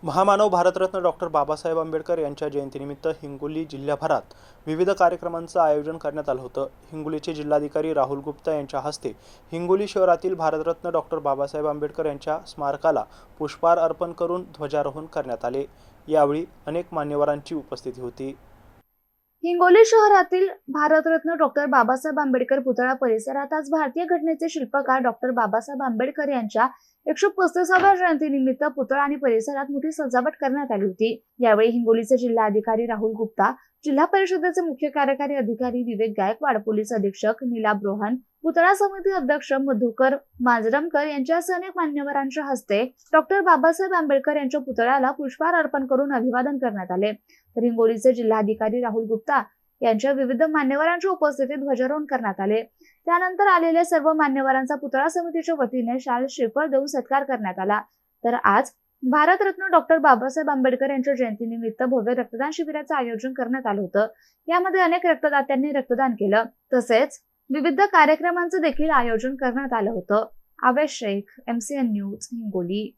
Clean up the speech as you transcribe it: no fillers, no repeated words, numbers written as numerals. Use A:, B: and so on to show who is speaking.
A: महामानव भारतरत्न डॉक्टर बाबासाहेब आंबेडकर यांच्या जयंतीनिमित्त हिंगोली जिल्ह्याभरात विविध कार्यक्रमांचं आयोजन करण्यात आलं होतं। हिंगोलीचे जिल्हाधिकारी राहुल गुप्ता यांच्या हस्ते हिंगोली शहरातील भारतरत्न डॉक्टर बाबासाहेब आंबेडकर यांच्या स्मारकाला पुष्पहार अर्पण करून ध्वजारोहण करण्यात आले। यावेळी अनेक मान्यवरांची उपस्थिती होती।
B: हिंगोली शहरातील भारतरत्न डॉक्टर बाबासाहेब आंबेडकर पुतळा परिसरात आज भारतीय घटनेचे शिल्पकार डॉक्टर बाबासाहेब आंबेडकर यांच्या 135व्या जयंतीनिमित्त पुतळा आणि परिसरात मोठी सजावट करण्यात आली होती। यावेळी हिंगोलीचे जिल्हाधिकारी राहुल गुप्ता, जिल्हा परिषदेचे मुख्य कार्यकारी अधिकारी विवेक गायकवाड, पोलीस अधीक्षक नीलाभ रोहन, पुतळा समिती अध्यक्ष मधुकर मांजरमकर यांच्यासह अनेक मान्यवरांच्या हस्ते डॉक्टर बाबासाहेब आंबेडकर यांच्या पुतळ्याला पुष्पहार अर्पण करून अभिवादन करण्यात आले। तर हिंगोलीचे जिल्हाधिकारी राहुल गुप्ता यांच्या विविध मान्यवरांच्या उपस्थितीत ध्वजारोहण करण्यात आले। त्यानंतर आलेल्या सर्व मान्यवरांचा पुतळा समितीच्या वतीने शाल श्रीफळ देऊन सत्कार करण्यात आला। तर आज भारतरत्न डॉक्टर बाबासाहेब आंबेडकर यांच्या जयंतीनिमित्त भव्य रक्तदान शिबिराचं आयोजन करण्यात आलं होतं। यामध्ये अनेक रक्तदात्यांनी रक्तदान केलं, तसेच विविध कार्यक्रमांचं देखील आयोजन करण्यात आलं होतं। आवेश शेख, MCN न्यूज, हिंगोली।